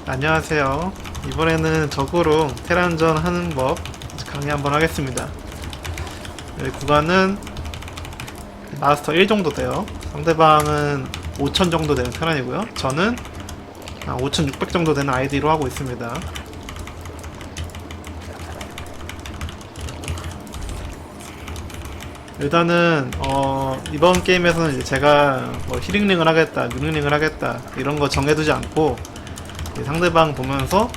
안녕하세요. 이번에는 적으로 테란전 하는 법 강의 한번 하겠습니다. 여기 구간은 마스터 1 정도 돼요. 상대방은 5000 정도 되는 테란이고요. 저는 5600 정도 되는 아이디로 하고 있습니다. 일단은 이번 게임에서는 이제 제가 뭐 힐링링을 하겠다, 뮤링링을 하겠다 이런 거 정해두지 않고 상대방 보면서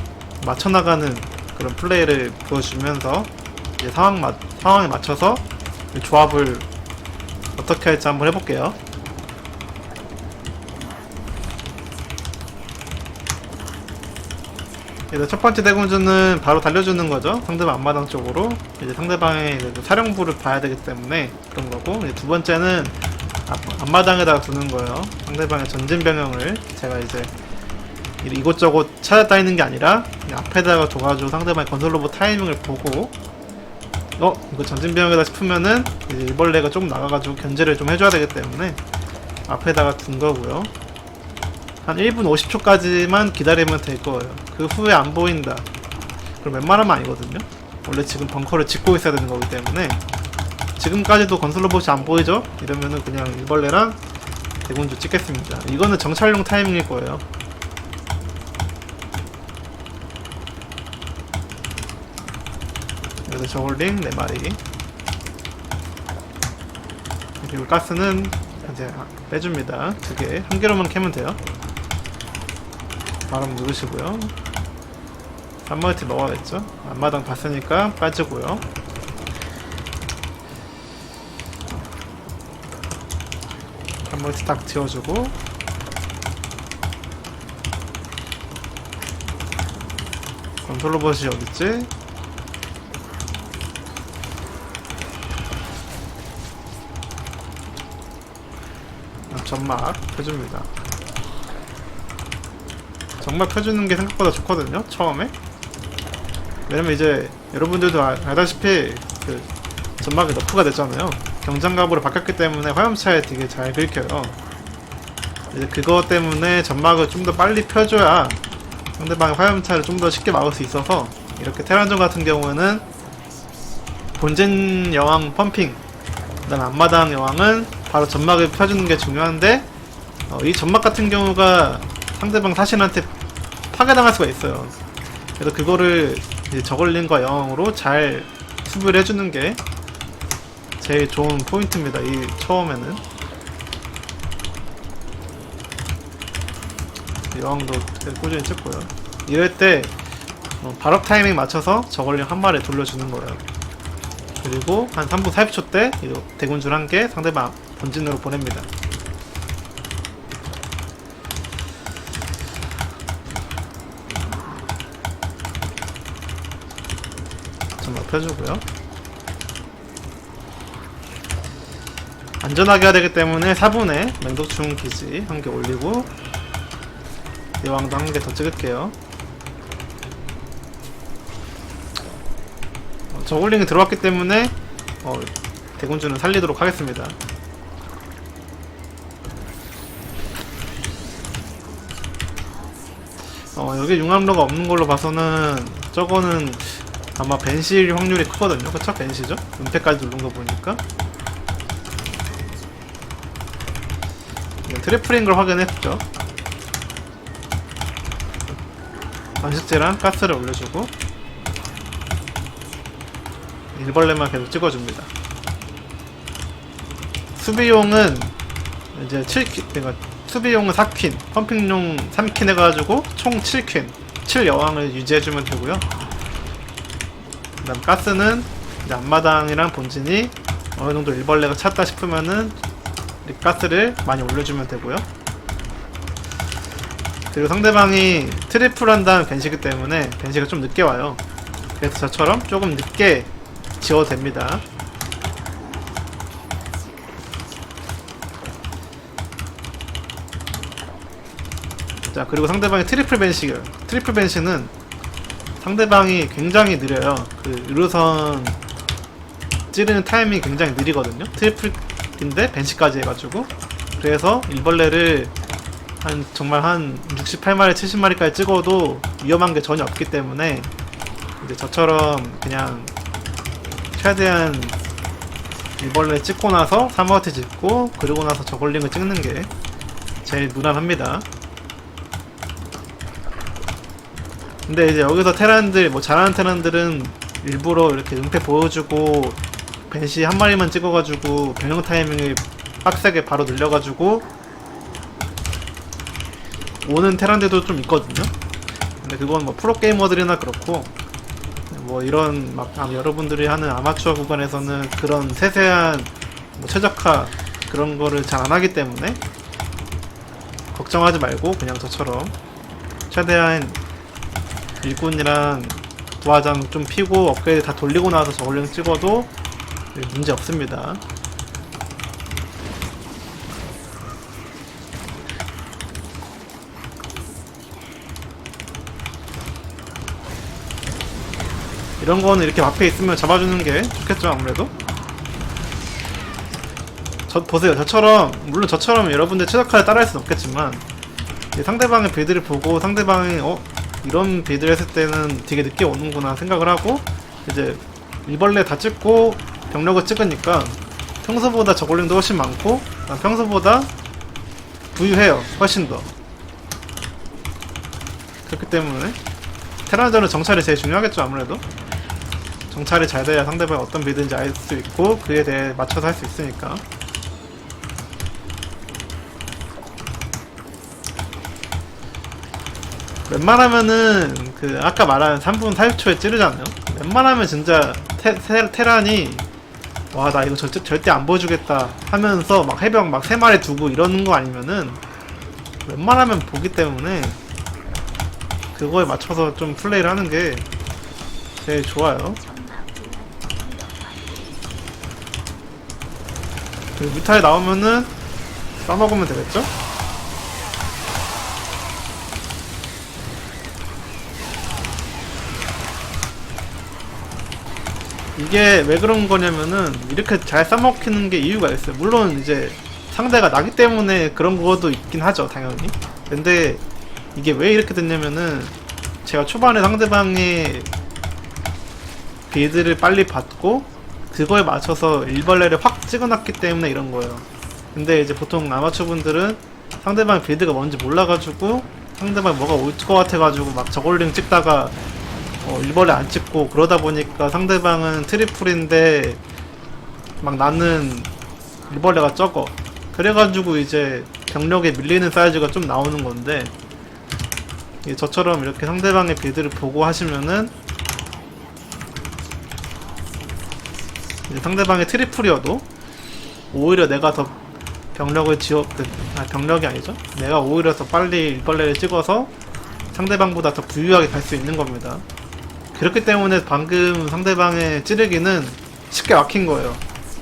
맞춰나가는 그런 플레이를 보여주면서 이제 상황에 맞춰서 조합을 어떻게 할지 한번 해볼게요. 일단 첫 번째 대군주는 바로 달려주는 거죠. 상대방 앞마당 쪽으로. 이제 상대방의 사령부를 봐야 되기 때문에 그런 거고, 이제 두 번째는 앞마당에다가 두는 거예요. 상대방의 전진 병영을 제가 이제 이곳저곳 찾아다니는 게 아니라 그냥 앞에다가 둬가지고 상대방의 건설 로봇 타이밍을 보고, 이거 전진 병영이다 싶으면은 이제 일벌레가 조금 나가가지고 견제를 좀 해줘야 되기 때문에 앞에다가 둔 거고요. 한 1분 50초까지만 기다리면 될 거예요. 그 후에 안 보인다, 그럼 웬만하면 아니거든요. 원래 지금 벙커를 짓고 있어야 되는 거기 때문에. 지금까지도 건설 로봇이 안 보이죠? 이러면은 그냥 일벌레랑 대군주 찍겠습니다. 이거는 정찰용 타이밍일 거예요. 그래서 저울링 4마리, 그리고 가스는 이제 빼줍니다. 2개, 1개로만 캐면 돼요. 바로 누르시고요. 3멀티 먹어야겠죠? 앞마당 봤으니까 빠지고요. 한 멀티 딱 지워주고, 건설 로봇이 어딨지? 점막 펴줍니다. 점막 펴주는 게 생각보다 좋거든요, 처음에. 왜냐면 이제 여러분들도 알다시피 그 점막이 너프가 됐잖아요. 경장갑으로 바뀌었기 때문에 화염차에 되게 잘 긁혀요. 이제 그거 때문에 점막을 좀 더 빨리 펴줘야 상대방의 화염차를 좀 더 쉽게 막을 수 있어서, 이렇게 테란전 같은 경우에는 본진 여왕 펌핑, 그다음 앞마당 여왕은 바로 점막을 펴주는 게 중요한데, 이 점막 같은 경우가 상대방 사신한테 파괴당할 수가 있어요. 그래서 그거를 이제 저글링과 여왕으로 잘 수비를 해주는 게 제일 좋은 포인트입니다, 이 처음에는. 여왕도 꾸준히 찍고요. 이럴 때 발업 타이밍 맞춰서 저글링 한 마리 돌려주는 거예요. 그리고 한 3분 40초 때 대군줄 1개 상대방 본진으로 보냅니다. 점막 펴주고요. 안전하게 해야 되기 때문에 4분에 맹독충 기지 1개 올리고, 여왕도 1개 더 찍을게요. 저글링이 들어왔기 때문에 대군주는 살리도록 하겠습니다. 여기 융합로가 없는 걸로 봐서는 저거는 아마 벤시일 확률이 크거든요. 그쵸? 벤시죠? 은폐까지 누른 거 보니까. 트리플인 걸 확인했죠. 번식제랑 가스를 올려주고, 일벌레만 계속 찍어줍니다. 수비용은 이제 7퀸, 그러니까 수비용은 4퀸, 펌핑용 3퀸 해가지고 총 7퀸, 7여왕을 유지해주면 되고요. 그 다음 가스는 이제 앞마당이랑 본진이 어느정도 일벌레가 찼다 싶으면은 가스를 많이 올려주면 되고요. 그리고 상대방이 트리플 한다는 벤시기 때문에 벤시가 좀 늦게 와요. 그래서 저처럼 조금 늦게 지워도 됩니다. 자, 그리고 상대방이 트리플 벤시예요. 트리플 벤시는 상대방이 굉장히 느려요. 그 의료선 찌르는 타이밍이 굉장히 느리거든요. 트리플인데 벤시까지 해가지고. 그래서 일벌레를 정말 한 68마리 70마리까지 찍어도 위험한 게 전혀 없기 때문에 이제 저처럼 그냥 최대한 일벌레 찍고 나서 사마워티 짓고 그리고 나서 저글링을 찍는 게 제일 무난합니다. 근데 이제 여기서 테란들 뭐 잘하는 테란들은 일부러 이렇게 은폐 보여주고 벤시 한 마리만 찍어가지고 병영 타이밍을 빡세게 바로 늘려가지고 오는 테란들도 좀 있거든요. 근데 그건 뭐 프로게이머들이나 그렇고 뭐 이런 막 여러분들이 하는 아마추어 구간에서는 그런 세세한 뭐 최적화 그런 거를 잘 안 하기 때문에 걱정하지 말고 그냥 저처럼 최대한 일꾼이랑 부하장 좀 피고 업그레이드 다 돌리고 나서 저글링 찍어도 문제 없습니다. 이런 거는 이렇게 앞에 있으면 잡아주는 게 좋겠죠, 아무래도. 보세요. 저처럼, 물론 저처럼 여러분들 최적화를 따라할 수는 없겠지만, 상대방의 빌드를 보고 상대방이, 이런 빌드를 했을 때는 되게 늦게 오는구나 생각을 하고, 이제, 일벌레 다 찍고, 병력을 찍으니까, 평소보다 저글링도 훨씬 많고, 평소보다 부유해요. 훨씬 더. 그렇기 때문에, 테란전은 정찰이 제일 중요하겠죠, 아무래도. 정찰이 잘 돼야 상대방이 어떤 빌드인지 알 수 있고 그에 대해 맞춰서 할 수 있으니까. 웬만하면은 그 아까 말한 3분 40초에 찌르잖아요. 웬만하면 진짜 테란이 와 나 이거 절대 안 보여주겠다 하면서 막 해병 막 3마리 두고 이러는 거 아니면은 웬만하면 보기 때문에 그거에 맞춰서 좀 플레이를 하는 게 제일 좋아요. 그 뮤탈 나오면은 싸먹으면 되겠죠? 이게 왜 그런 거냐면은 이렇게 잘 싸먹히는 게 이유가 있어요. 물론 이제 상대가 나기 때문에 그런 것도 있긴 하죠, 당연히. 근데 이게 왜 이렇게 됐냐면은 제가 초반에 상대방의 빌드를 빨리 받고 그거에 맞춰서 일벌레를 확 찍어놨기 때문에 이런 거예요. 근데 이제 보통 아마추어 분들은 상대방 빌드가 뭔지 몰라가지고 상대방 뭐가 올 것 같아가지고 막 저글링 찍다가 일벌레 안 찍고 그러다 보니까 상대방은 트리플인데 막 나는 일벌레가 적어. 그래가지고 이제 병력에 밀리는 사이즈가 좀 나오는 건데 저처럼 이렇게 상대방의 빌드를 보고 하시면은 상대방의 트리플이어도 오히려 내가 더 병력을 병력이 아니죠? 내가 오히려 더 빨리 일벌레를 찍어서 상대방보다 더 부유하게 갈 수 있는 겁니다. 그렇기 때문에 방금 상대방의 찌르기는 쉽게 막힌 거예요.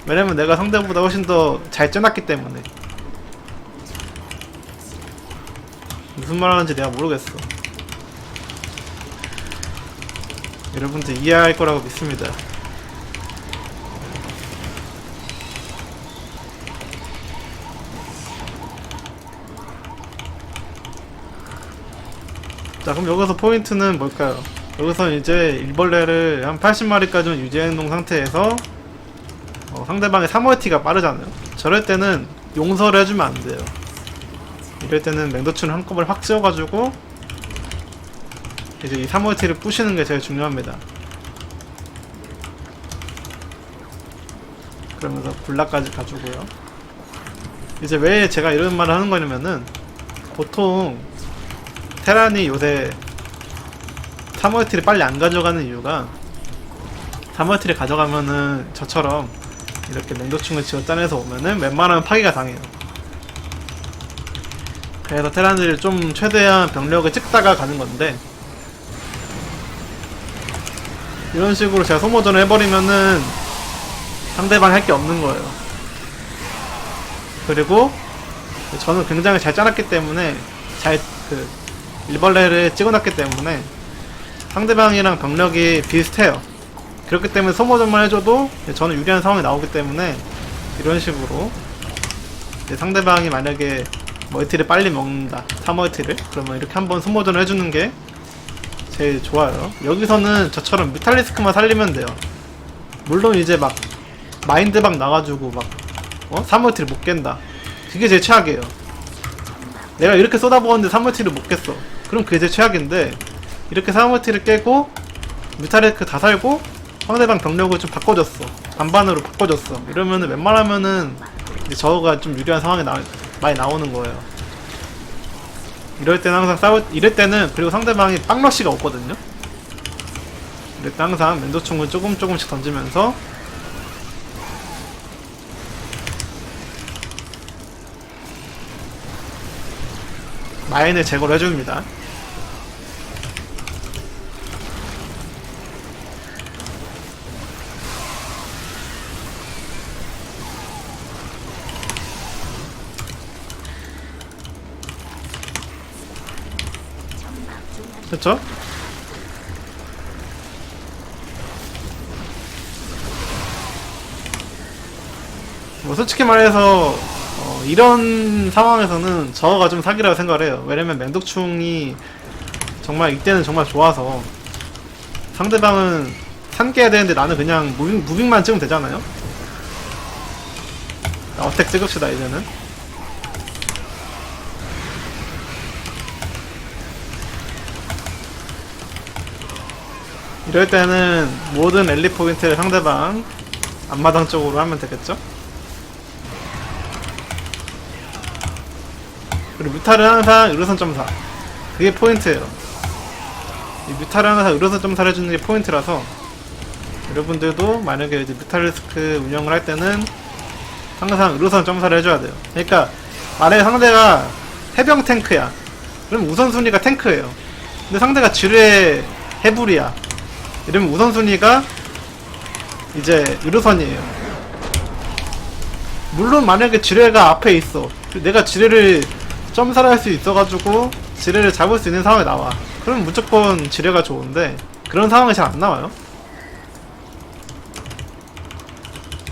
왜냐면 내가 상대보다 훨씬 더 잘 쪄놨기 때문에. 무슨 말 하는지 내가 모르겠어. 여러분들 이해할 거라고 믿습니다. 자, 그럼 여기서 포인트는 뭘까요? 여기서 이제 일벌레를 한 80마리까지는 유지행동 상태에서 상대방의 3월티가 빠르잖아요. 저럴 때는 용서를 해주면 안 돼요. 이럴 때는 맹도충을 한꺼번에 확 씌워가지고 이제 이 3월티를 부시는 게 제일 중요합니다. 그러면서 굴라까지 가주고요. 이제 왜 제가 이런 말을 하는 거냐면은 보통 테란이 요새 3월티를 빨리 안 가져가는 이유가 3월티를 가져가면은 저처럼 이렇게 맹도충을 지어 짜내서 오면은 웬만하면 파기가 당해요. 그래서 테란들이 좀 최대한 병력을 찍다가 가는 건데 이런 식으로 제가 소모전을 해버리면은 상대방 할 게 없는 거예요. 그리고 저는 굉장히 잘 짜놨기 때문에 일벌레를 찍어놨기 때문에 상대방이랑 병력이 비슷해요. 그렇기 때문에 소모전만 해줘도 저는 유리한 상황이 나오기 때문에 이런 식으로 상대방이 만약에 멀티를 빨리 먹는다, 3멀티를. 그러면 이렇게 한번 소모전을 해주는 게 제일 좋아요. 여기서는 저처럼 뮤탈리스크만 살리면 돼요. 물론 이제 막 마인드박 나가지고 막 3멀티를 못 깬다, 그게 제일 최악이에요. 내가 이렇게 쏟아부었는데 3멀티를 못 깼어, 그럼 그게 제일 최악인데, 이렇게 3멀티를 깨고 뮤탈리스크 다 살고 상대방 병력을 좀 바꿔줬어, 반반으로 바꿔줬어, 이러면은 웬만하면은 이제 저거가 좀 유리한 상황이 많이 나오는 거예요. 이럴 때는 항상 이럴 때는, 그리고 상대방이 빵러시가 없거든요. 이럴 때 항상 멘도총을 조금씩 던지면서 마인을 제거를 해줍니다. 그쵸? 뭐 솔직히 말해서 이런 상황에서는 저거가 좀 사기라고 생각을 해요. 왜냐면 맹독충이 정말 이때는 정말 좋아서, 상대방은 산깨야 되는데 나는 그냥 무빙만 찍으면 되잖아요. 어택 찍읍시다 이제는. 이럴 때는 모든 랠리 포인트를 상대방 앞마당 쪽으로 하면 되겠죠? 그리고 뮤탈은 항상 의료선 점사, 그게 포인트예요. 이 뮤탈은 항상 의료선 점사를 해주는 게 포인트라서, 여러분들도 만약에 이제 뮤탈리스크 운영을 할 때는 항상 의료선 점사를 해줘야 돼요. 그러니까 만약에 상대가 해병 탱크야, 그럼 우선순위가 탱크예요. 근데 상대가 지뢰 해불이야, 이러면 우선순위가 이제 의료선이에요. 물론 만약에 지뢰가 앞에 있어, 내가 지뢰를 점사를 할 수 있어가지고 지뢰를 잡을 수 있는 상황이 나와, 그럼 무조건 지뢰가 좋은데 그런 상황이 잘 안 나와요.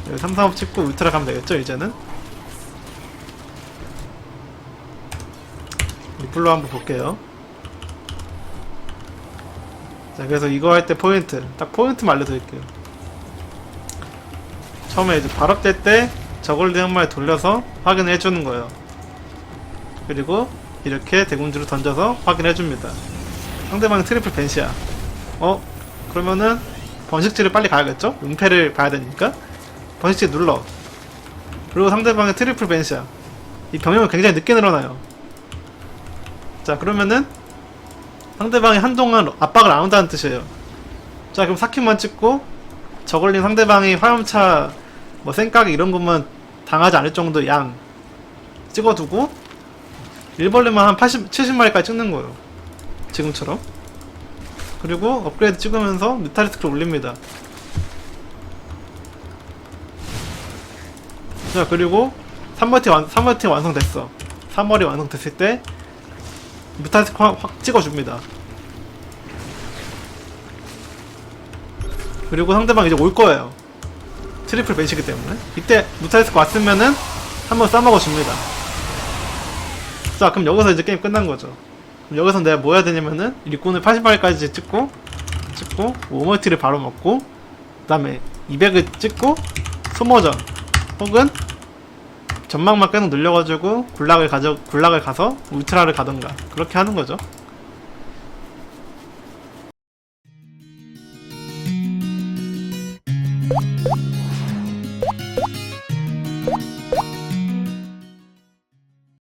여기 335 찍고 울트라 가면 되겠죠 이제는. 리플로 한번 볼게요. 자, 그래서 이거 할 때 포인트, 딱 포인트만 알려드릴게요. 처음에 이제 발업될 때 저걸링 한 마리 돌려서 확인을 해주는 거예요. 그리고 이렇게 대군주로 던져서 확인해줍니다. 상대방이 트리플 벤시야. 그러면은 번식지를 빨리 가야겠죠? 은폐를 봐야 되니까 번식지 눌러. 그리고 상대방의 트리플 벤시야. 이 병력은 굉장히 늦게 늘어나요. 자, 그러면은 상대방이 한동안 압박을 안 한다는 뜻이에요. 자, 그럼 사킹만 찍고 저걸린 상대방이 화염차 뭐 생각이 이런 것만 당하지 않을 정도 양 찍어두고 일벌레만 한 70마리까지 찍는 거예요, 지금처럼. 그리고 업그레이드 찍으면서 뮤탈리스크를 올립니다. 자, 그리고 3멀티 완성됐어. 3멀이 완성됐을 때 뮤탈리스크 확 찍어줍니다. 그리고 상대방 이제 올 거예요. 트리플 벤시기 때문에. 이때 뮤탈리스크 왔으면은 한번 싸먹어줍니다. 자, 그럼 여기서 이제 게임 끝난 거죠. 그럼 여기서 내가 뭐 해야 되냐면은 일꾼을 80마리까지 찍고 5멀티를 바로 먹고, 그 다음에 200을 찍고 소모전 혹은 전망만 계속 늘려가지고 굴락을 가서 울트라를 가던가 그렇게 하는 거죠.